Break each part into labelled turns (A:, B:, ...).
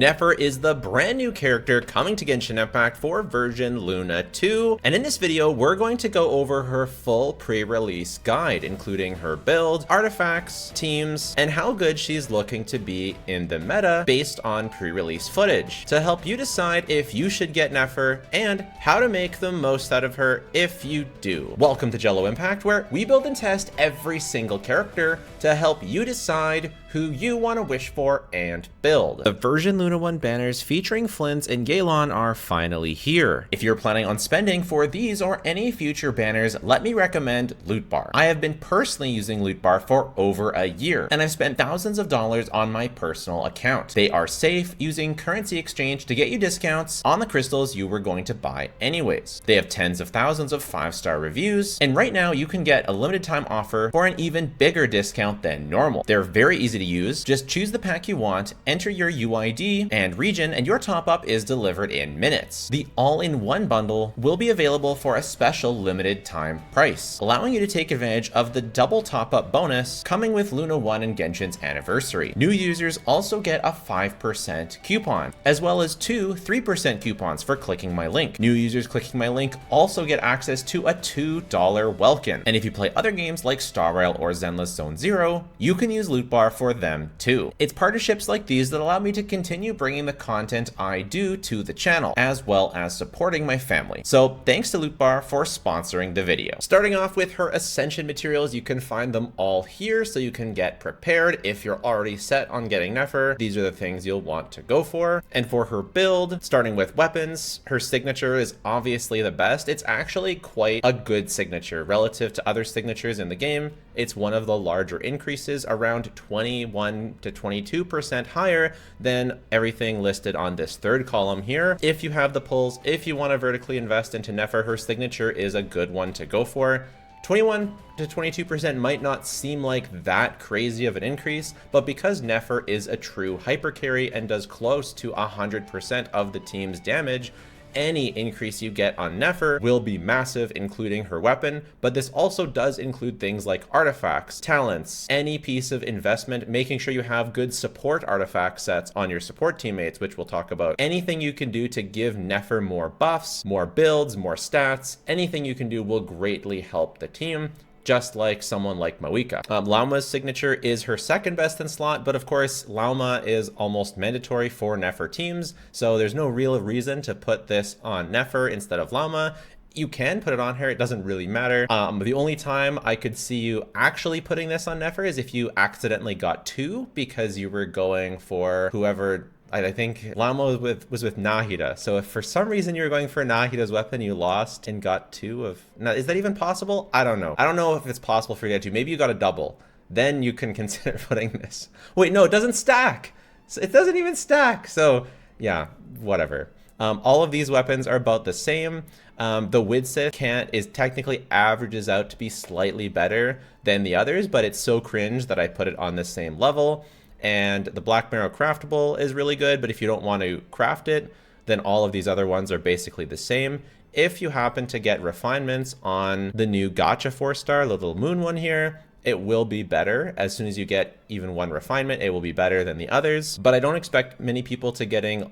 A: Nefer is the brand new character coming to Genshin Impact for version Luna 2, and in this video we're going to go over her full pre-release guide, including her build, artifacts, teams, and how good she's looking to be in the meta based on pre-release footage, to help you decide if you should get Nefer and how to make the most out of her if you do. Welcome to Jello Impact, where we build and test every single character to help you decide who you want to wish for and build. The version Luna 1 banners featuring Flint and Galon are finally here. If you're planning on spending for these or any future banners, let me recommend Loot Bar. I have been personally using Loot Bar for over a year, and I've spent thousands of dollars on my personal account. They are safe, using currency exchange to get you discounts on the crystals you were going to buy anyways. They have tens of thousands of 5-star reviews, and right now you can get a limited time offer for an even bigger discount than normal. They're very easy to use. Just choose the pack you want, enter your UID and region, and your top up is delivered in minutes. The all-in-one bundle will be available for a special limited time price, allowing you to take advantage of the double top up bonus coming with Luna 1 and Genshin's anniversary. New users also get a 5% coupon, as well as two 3% coupons for clicking my link. New users clicking my link also get access to a $2 welcome. And if you play other games like Star Rail or Zenless Zone Zero, you can use Loot Bar for them too. It's partnerships like these that allow me to continue bringing the content I do to the channel, as well as supporting my family. So thanks to Loot Bar for sponsoring the video. Starting off with her Ascension materials, you can find them all here so you can get prepared. If you're already set on getting Nefer, these are the things you'll want to go for. And for her build, starting with weapons, her signature is obviously the best. It's actually quite a good signature relative to other signatures in the game. It's one of the larger increases, around 21 to 22% higher than everything listed on this third column here. If you have the pulls, if you want to vertically invest into Nefer, her signature is a good one to go for. 21 to 22% might not seem like that crazy of an increase, but because Nefer is a true hyper carry and does close to 100% of the team's damage, any increase you get on Nefer will be massive, including her weapon, but this also does include things like artifacts, talents, any piece of investment, making sure you have good support artifact sets on your support teammates, which we'll talk about. Anything you can do to give Nefer more buffs, more builds, more stats, anything you can do will greatly help the team, just like someone like Mawika. Lauma's signature is her second best in slot, but of course, Lauma is almost mandatory for Nefer teams, so there's no real reason to put this on Nefer instead of Lauma. You can put it on her, it doesn't really matter. The only time I could see you actually putting this on Nefer is if you accidentally got two because you were going for whoever. I think Lauma was with Nahida. So if for some reason you were going for Nahida's weapon, you lost and got two of... Now, is that even possible? I don't know. I don't know if it's possible for you to get two. Maybe you got a double. Then you can consider putting this. Wait, no, it doesn't stack. It doesn't even stack. So yeah, whatever. All of these weapons are about the same. The Widsith is technically averages out to be slightly better than the others, but it's so cringe that I put it on the same level. And the Black Marrow craftable is really good, but if you don't want to craft it, then all of these other ones are basically the same. If you happen to get refinements on the new Gacha 4-star, the little moon one here, it will be better. As soon as you get even one refinement, it will be better than the others. But I don't expect many people to getting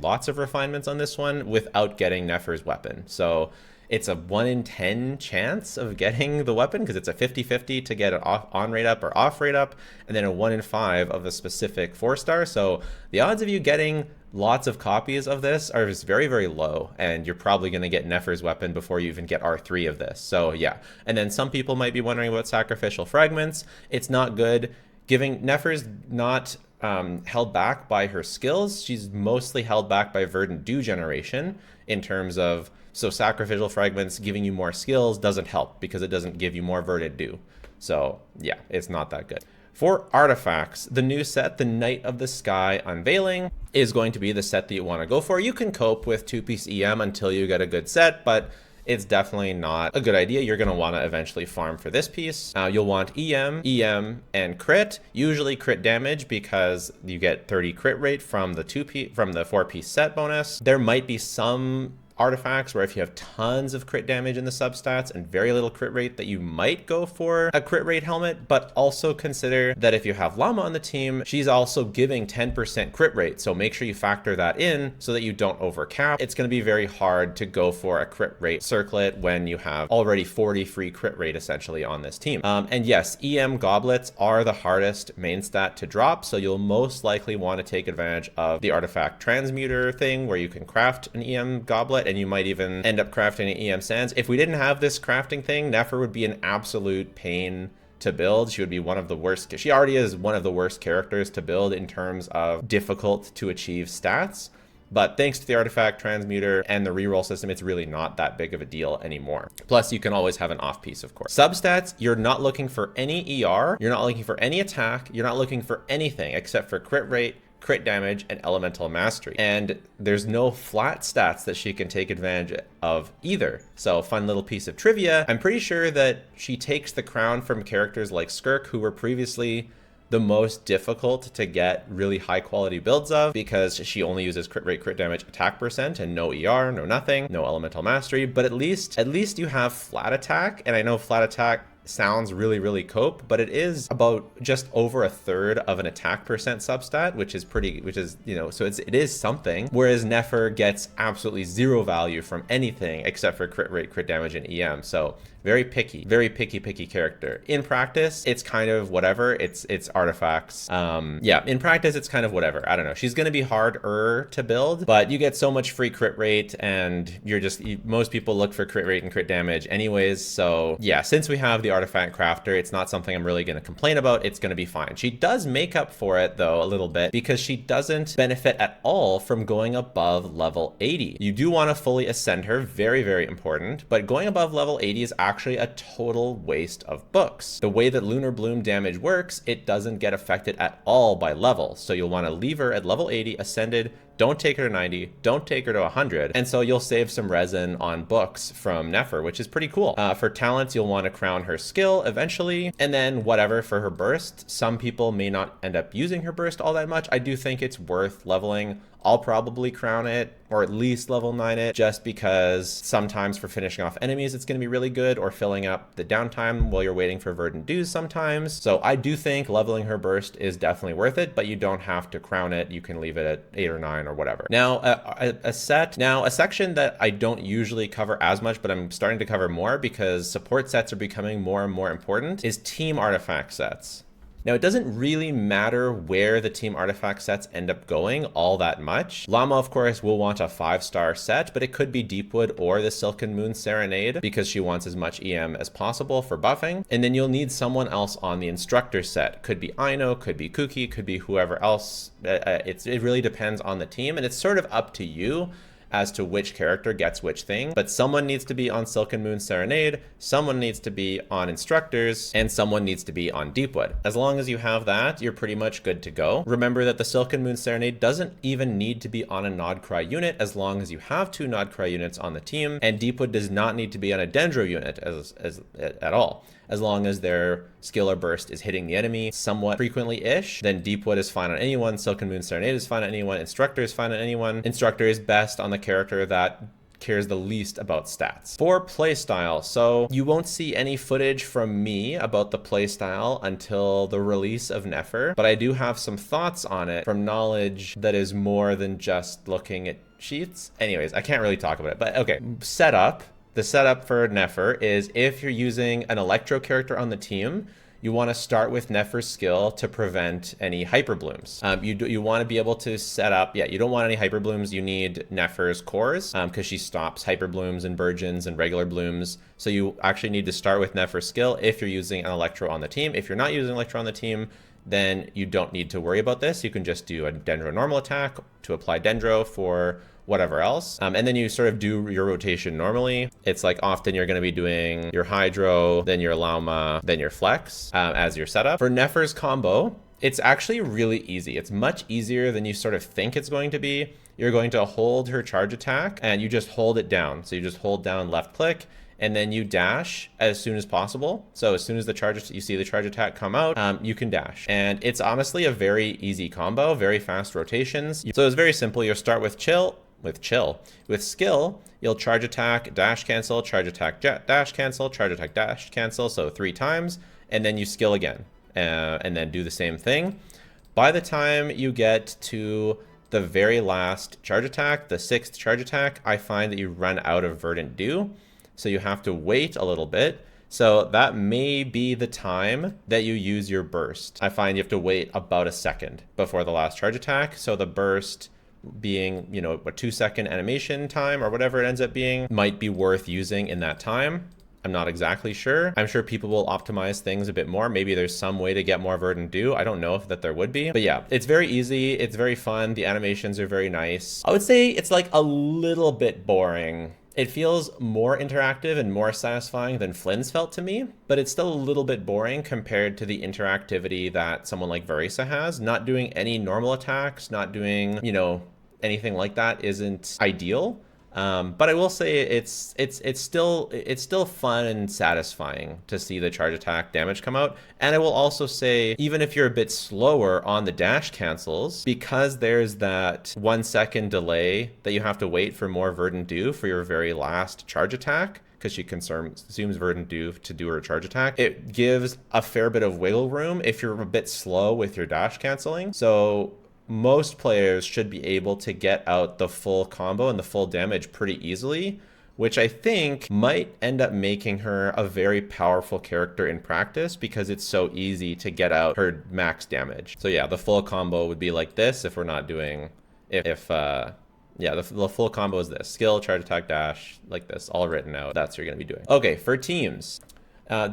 A: lots of refinements on this one without getting Nefer's weapon. So it's a 1 in 10 chance of getting the weapon, because it's a 50-50 to get an on rate up or off rate up, and then a 1 in 5 of a specific 4-star. So the odds of you getting lots of copies of this are just very, very low, and you're probably going to get Nefer's weapon before you even get R3 of this. So yeah. And then some people might be wondering about sacrificial fragments. It's not good. Nefer's not held back by her skills. She's mostly held back by Verdant Dew generation in terms of... So sacrificial fragments giving you more skills doesn't help because it doesn't give you more Verdant Dew. So yeah, it's not that good. For artifacts, the new set, the Night of the Sky Unveiling, is going to be the set that you want to go for. You can cope with 2-piece EM until you get a good set, but it's definitely not a good idea. You're going to want to eventually farm for this piece. You'll want EM, and crit. Usually crit damage because you get 30 crit rate from the 4-piece set bonus. There might be some artifacts where if you have tons of crit damage in the substats and very little crit rate, that you might go for a crit rate helmet, but also consider that if you have Llama on the team, she's also giving 10% crit rate. So make sure you factor that in so that you don't overcap. It's going to be very hard to go for a crit rate circlet when you have already 40 free crit rate essentially on this team. And yes, EM goblets are the hardest main stat to drop, so you'll most likely want to take advantage of the artifact transmuter thing where you can craft an EM goblet, and you might even end up crafting an EM sands. If we didn't have this crafting thing, Nefer would be an absolute pain to build. She would be one of the worst. She already is one of the worst characters to build in terms of difficult to achieve stats. But thanks to the artifact transmuter and the reroll system, it's really not that big of a deal anymore. Plus, you can always have an off piece, of course. Substats, you're not looking for any ER. You're not looking for any attack. You're not looking for anything except for crit rate, crit damage, and elemental mastery. And there's no flat stats that she can take advantage of either. So fun little piece of trivia. I'm pretty sure that she takes the crown from characters like Skirk, who were previously the most difficult to get really high quality builds of, because she only uses crit rate, crit damage, attack percent, and no ER, no nothing, no elemental mastery. But at least you have flat attack. And I know flat attack sounds really cope, but it is about just over a third of an attack percent substat, which is you know, so it is something. Whereas Nefer gets absolutely zero value from anything except for crit rate, crit damage, and EM. So very picky character. In practice, it's kind of whatever. It's artifacts. Yeah, in practice, it's kind of whatever. I don't know. She's going to be harder to build, but you get so much free crit rate, and most people look for crit rate and crit damage anyways. So yeah, since we have the artifact crafter, it's not something I'm really going to complain about. It's going to be fine. She does make up for it though a little bit, because she doesn't benefit at all from going above level 80. You do want to fully ascend her, very important, but going above level 80 is actually a total waste of books. The way that Lunar Bloom damage works, it doesn't get affected at all by level. So you'll want to leave her at level 80 ascended. Don't take her to 90, don't take her to 100. And so you'll save some resin on books from Nefer, which is pretty cool. For talents, you'll want to crown her skill eventually, and then whatever for her burst. Some people may not end up using her burst all that much. I do think it's worth leveling. I'll probably crown it, or at least level 9 it, just because sometimes for finishing off enemies, it's going to be really good, or filling up the downtime while you're waiting for verdant dews sometimes. So I do think leveling her burst is definitely worth it, but you don't have to crown it. You can leave it at 8 or 9 or whatever. Now, a section that I don't usually cover as much, but I'm starting to cover more because support sets are becoming more and more important, is team artifact sets. Now, it doesn't really matter where the team artifact sets end up going all that much. Llama, of course, will want a 5-star set, but it could be Deepwood or the Silken Moon Serenade, because she wants as much EM as possible for buffing. And then you'll need someone else on the instructor set. Could be Aino, could be Kuki, could be whoever else. It really depends on the team, and it's sort of up to you as to which character gets which thing. But someone needs to be on Silken Moon Serenade, someone needs to be on Instructors, and someone needs to be on Deepwood. As long as you have that, you're pretty much good to go. Remember that the Silken Moon Serenade doesn't even need to be on a Nodcry unit as long as you have 2 Nodcry units on the team, and Deepwood does not need to be on a Dendro unit at all. As long as their skill or burst is hitting the enemy somewhat frequently-ish, then Deepwood is fine on anyone, Silken Moon Serenade is fine on anyone, Instructor is fine on anyone. Instructor is best on the character that cares the least about stats. For playstyle, so you won't see any footage from me about the playstyle until the release of Nefer, but I do have some thoughts on it from knowledge that is more than just looking at sheets. Anyways, I can't really talk about it, but okay. Setup. The setup for Nefer is if you're using an Electro character on the team, you want to start with Nefer's skill to prevent any hyperblooms. You want to be able to set up, you don't want any hyperblooms. You need Nefer's cores because she stops hyperblooms and burgeons and regular blooms. So you actually need to start with Nefer's skill if you're using an Electro on the team. If you're not using Electro on the team, then you don't need to worry about this. You can just do a Dendro normal attack to apply Dendro for whatever else. And then you sort of do your rotation normally. It's like often you're going to be doing your Hydro, then your Llama, then your Flex as your setup. For Nefer's combo, it's actually really easy. It's much easier than you sort of think it's going to be. You're going to hold her charge attack and you just hold it down. So you just hold down left click and then you dash as soon as possible. So as soon as you see the charge attack come out, you can dash. And it's honestly a very easy combo, very fast rotations. So it's very simple. You'll start with chill, with chill. With skill, you'll charge attack, dash cancel, charge attack, dash cancel, charge attack, dash cancel, so 3 times, and then you skill again, and then do the same thing. By the time you get to the very last charge attack, the 6th charge attack, I find that you run out of Verdant Dew, so you have to wait a little bit. So that may be the time that you use your burst. I find you have to wait about a second before the last charge attack, so the burst being, you know, a 2-second animation time or whatever it ends up being might be worth using in that time. I'm not exactly sure. I'm sure people will optimize things a bit more. Maybe there's some way to get more Verdant Dew. I don't know if that there would be. But yeah, it's very easy. It's very fun. The animations are very nice. I would say it's like a little bit boring. It feels more interactive and more satisfying than Flynn's felt to me, but it's still a little bit boring compared to the interactivity that someone like Verisa has. Not doing any normal attacks, not doing, you know, anything like that isn't ideal. But I will say it's still fun and satisfying to see the charge attack damage come out. And I will also say, even if you're a bit slower on the dash cancels, because there's that 1-second delay that you have to wait for more Verdant Dew for your very last charge attack, because she consumes Verdant Dew to do her charge attack, it gives a fair bit of wiggle room if you're a bit slow with your dash canceling. So most players should be able to get out the full combo and the full damage pretty easily, which I think might end up making her a very powerful character in practice because it's so easy to get out her max damage. So yeah, the full combo would be like this if we're not doing, yeah, the full combo is this: skill, charge attack, dash, like this, all written out. That's what you're gonna be doing. Okay, for teams.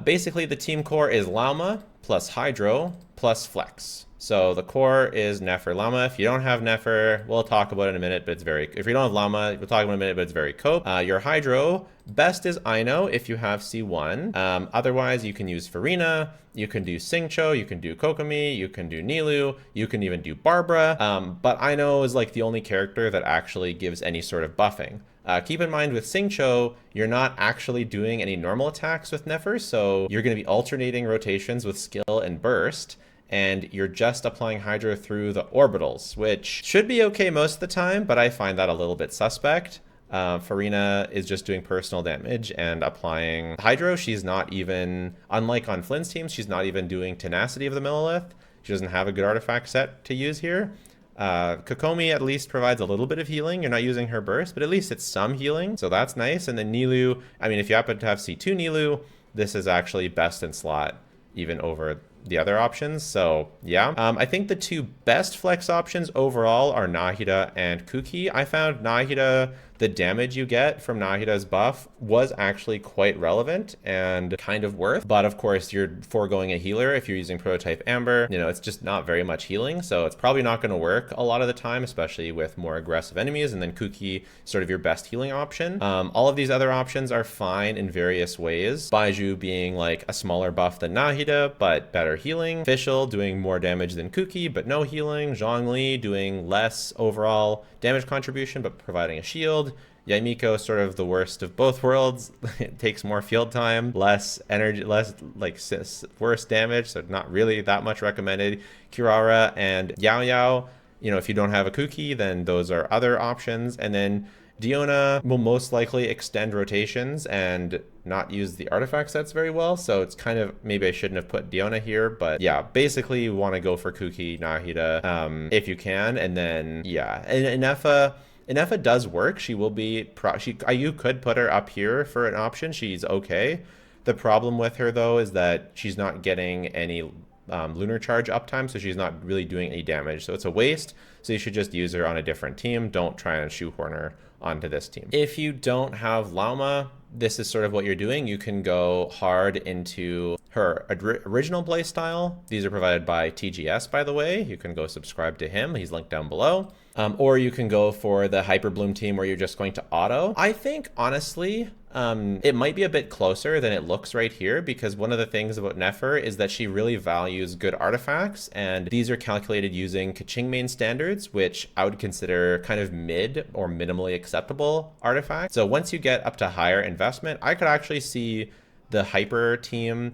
A: Basically the team core is Lauma plus Hydro plus Flex. So the core is Nefer Lauma. If you don't have Nefer, we'll talk about it in a minute, but it's very, if you don't have Lauma, we'll talk about it in a minute, but it's very cope. Your Hydro, best is Aino if you have C1. Otherwise, you can use Farina, you can do Xingqiu, you can do Kokomi, you can do Nilou, you can even do Barbara. But Aino is like the only character that actually gives any sort of buffing. Keep in mind with Xingqiu, you're not actually doing any normal attacks with Nefer, so you're going to be alternating rotations with skill and burst, and you're just applying Hydro through the orbitals, which should be okay most of the time, but I find that a little bit suspect. Farina is just doing personal damage and applying Hydro. She's not even, unlike on Flynn's team, she's not even doing Tenacity of the Millilith. She doesn't have a good artifact set to use here. Kokomi at least provides a little bit of healing. You're not using her burst, but at least it's some healing, so that's nice. And then Nilou, I mean, if you happen to have C2 Nilou, this is actually best in slot even over the other options. So yeah, I think the two best flex options overall are Nahida and Kuki. I found Nahida, the damage you get from Nahida's buff was actually quite relevant and kind of worth, but of course you're foregoing a healer if you're using Prototype Amber. You know, it's just not very much healing, so it's probably not going to work a lot of the time, especially with more aggressive enemies. And then Kuki, sort of your best healing option. All of these other options are fine in various ways. Baiju being like a smaller buff than Nahida, but better healing. Fischl doing more damage than Kuki, but no healing. Zhongli doing less overall damage contribution, but providing a shield. Yoimiya, sort of the worst of both worlds. It takes more field time, less energy, less like worse damage, so not really that much recommended. Kirara and Yao Yao, you know, if you don't have a Kuki, then those are other options. And then Diona will most likely extend rotations and not use the artifact sets very well, so it's kind of, maybe I shouldn't have put Diona here, but yeah, basically you want to go for Kuki, Nahida, if you can. And then yeah, and Nefer does work. She will be, you could put her up here for an option. She's okay. The problem with her though is that she's not getting any lunar charge uptime, so she's not really doing any damage, so it's a waste. So you should just use her on a different team. Don't try and shoehorn her onto this team. If you don't have Lauma, this is sort of what you're doing. You can go hard into her original playstyle. These are provided by TGS, by the way. You can go subscribe to him. He's linked down below. Or you can go for the Hyper Bloom team where you're just going to auto. I think, honestly, it might be a bit closer than it looks right here, because one of the things about Nefer is that she really values good artifacts, and these are calculated using Keqing main standards, which I would consider kind of mid or minimally acceptable artifacts. So once you get up to higher investment, I could actually see the Hyper team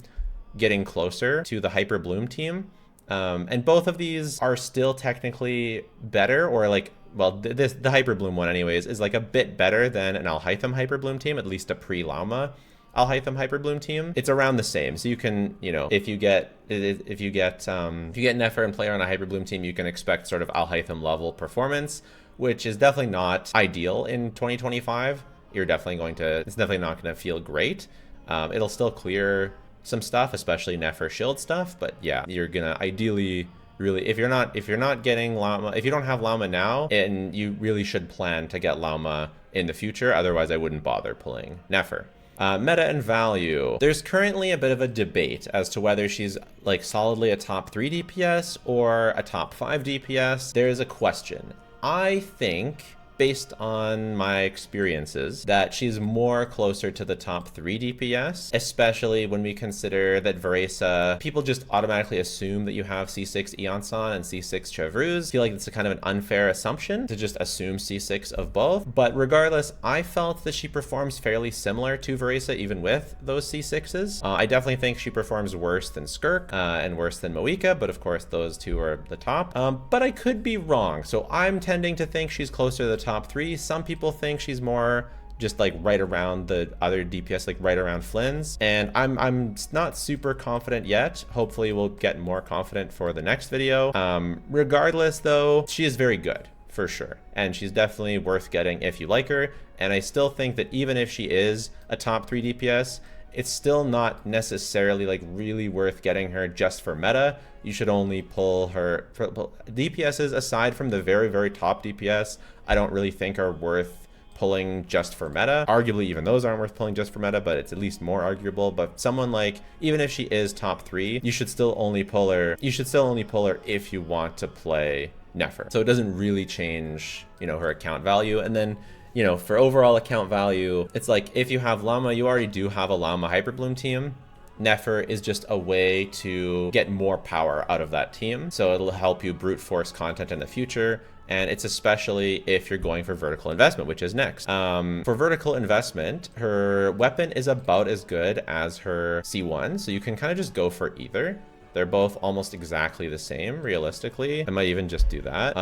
A: getting closer to the Hyper Bloom team. And both of these are still technically better, or like well, the Hyper Bloom one anyways, is like a bit better than an Alhaitham Hyper Bloom team, at least a pre-Lauma Alhaitham Hyper Bloom team. It's around the same. So you can, you know, if you get Nefer and play on a Hyper Bloom team, you can expect sort of Alhaitham level performance, which is definitely not ideal in 2025. It's definitely not going to feel great. It'll still clear some stuff, especially Nefer shield stuff, but yeah, you're gonna ideally really, if you're not getting Lauma, if you don't have Lauma now, and you really should plan to get Lauma in the future, otherwise I wouldn't bother pulling Nefer. Meta and value. There's currently a bit of a debate as to whether she's like solidly a top 3 DPS or a top 5 DPS. There's a question. I think, based on my experiences, that she's more closer to the top 3 DPS, especially when we consider that Veresa, people just automatically assume that you have C6 Eonson and C6 Chevreuse. I feel like it's a kind of an unfair assumption to just assume C6 of both, but regardless, I felt that she performs fairly similar to Veresa even with those C6s. I definitely think she performs worse than Skirk and worse than Moika, but of course those two are the top. But I could be wrong, so I'm tending to think she's closer to the top 3. Some people think she's more just like right around the other DPS, like right around Flynn's, and I'm not super confident yet. Hopefully we'll get more confident for the next video. Regardless though, she is very good for sure, and she's definitely worth getting if you like her, and I still think that even if she is a top 3 DPS, it's still not necessarily like really worth getting her just for meta. You should only pull her for DPSs aside from the very, very top DPS. I don't really think are worth pulling just for meta. Arguably, even those aren't worth pulling just for meta, but it's at least more arguable. But someone like, even if she is top 3, you should still only pull her. You should still only pull her if you want to play Nefer. So it doesn't really change, you know, her account value. And then, you know, for overall account value, it's like if you have Llama, you already do have a Llama Hyperbloom team. Nefer is just a way to get more power out of that team. So it'll help you brute force content in the future. And it's especially if you're going for vertical investment, which is next. For vertical investment, her weapon is about as good as her C1. So you can kind of just go for either. They're both almost exactly the same, realistically. I might even just do that.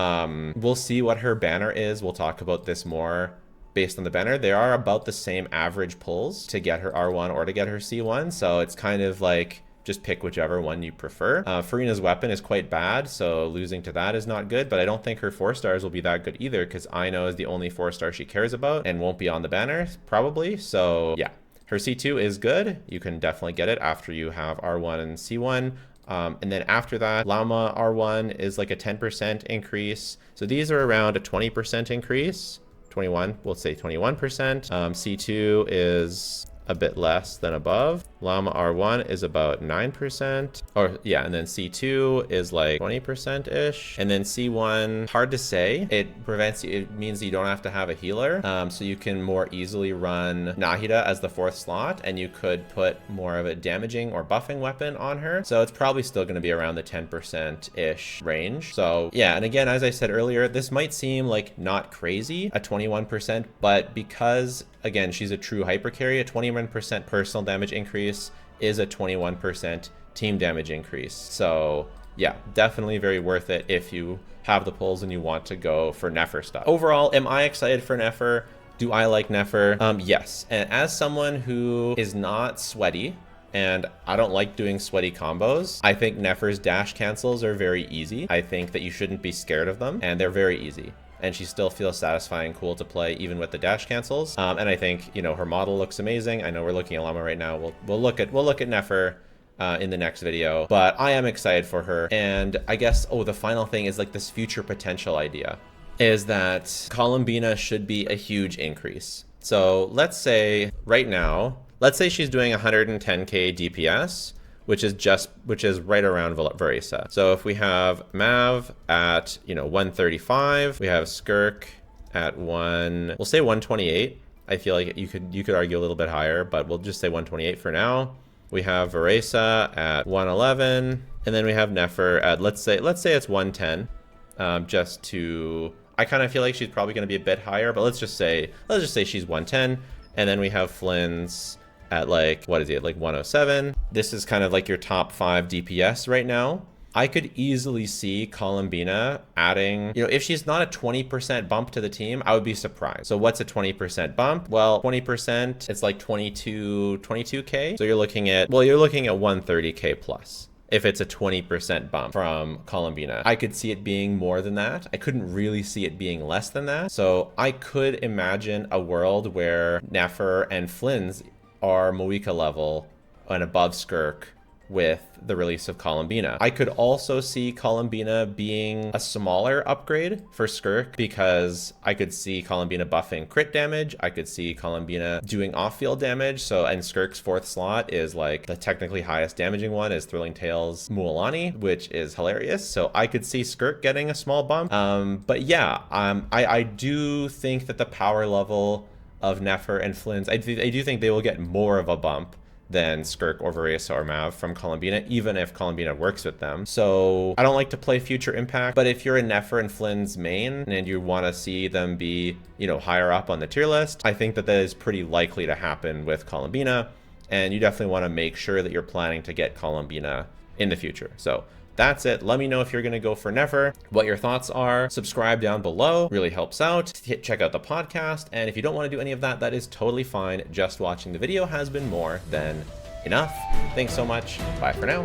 A: We'll see what her banner is. We'll talk about this more based on the banner. They are about the same average pulls to get her R1 or to get her C1. So it's kind of like, just pick whichever one you prefer. Farina's weapon is quite bad, so losing to that is not good, but I don't think her 4 stars will be that good either, because Aino is the only 4 star she cares about and won't be on the banner, probably. So yeah, her C2 is good. You can definitely get it after you have R1 and C1. And then after that, Llama R1 is like a 10% increase. So these are around a 20% increase. 21, we'll say 21%. C2 is a bit less than above. Llama R1 is about 9%, or yeah, and then C2 is like 20%-ish, and then C1, hard to say. It prevents you, it means you don't have to have a healer, so you can more easily run Nahida as the 4th slot, and you could put more of a damaging or buffing weapon on her, so it's probably still going to be around the 10%-ish range. So yeah, and again, as I said earlier, this might seem like not crazy, a 21%, but because again, she's a true hyper carry, a 21% personal damage increase is a 21% team damage increase. So yeah, definitely very worth it if you have the pulls and you want to go for Nefer stuff. Overall, am I excited for Nefer? Do I like Nefer? Yes. And as someone who is not sweaty, and I don't like doing sweaty combos, I think Nefer's dash cancels are very easy. I think that you shouldn't be scared of them, and they're very easy. And she still feels satisfying, cool to play, even with the dash cancels. And I think, you know, her model looks amazing. I know we're looking at Llama right now. We'll look at Nefer in the next video, but I am excited for her. And I guess, oh, the final thing is like this future potential idea is that Columbina should be a huge increase. So let's say right now, let's say she's doing 110k DPS, which is right around Veresa. So if we have Mav at, you know, 135, we have Skirk at we'll say 128. I feel like you could argue a little bit higher, but we'll just say 128 for now. We have Veresa at 111, and then we have Nefer at let's say it's 110. I kind of feel like she's probably going to be a bit higher, but let's just say she's 110, and then we have Flynn's at like, what is he at, like 107. This is kind of like your top 5 DPS right now. I could easily see Columbina adding, you know, if she's not a 20% bump to the team, I would be surprised. So what's a 20% bump? Well, 20%, it's like 22K. So you're looking at 130K plus. If it's a 20% bump from Columbina, I could see it being more than that. I couldn't really see it being less than that. So I could imagine a world where Nefer and Flynn's are Moika level and above Skirk with the release of Columbina. I could also see Columbina being a smaller upgrade for Skirk because I could see Columbina buffing crit damage. I could see Columbina doing off-field damage. So, and Skirk's 4th slot is like the technically highest damaging one is Thrilling Tales Mualani, which is hilarious. So I could see Skirk getting a small bump. But yeah, I do think that the power level of Nefer and Flynn's, I do think they will get more of a bump than Skirk or Varese or Mav from Columbina, even if Columbina works with them. So I don't like to play future impact, but if you're a Nefer and Flynn's main and you want to see them be, you know, higher up on the tier list, I think that is pretty likely to happen with Columbina, and you definitely want to make sure that you're planning to get Columbina in the future. So that's it. Let me know if you're going to go for Nefer, what your thoughts are. Subscribe down below, really helps out. Check out the podcast. And if you don't want to do any of that, that is totally fine. Just watching the video has been more than enough. Thanks so much. Bye for now.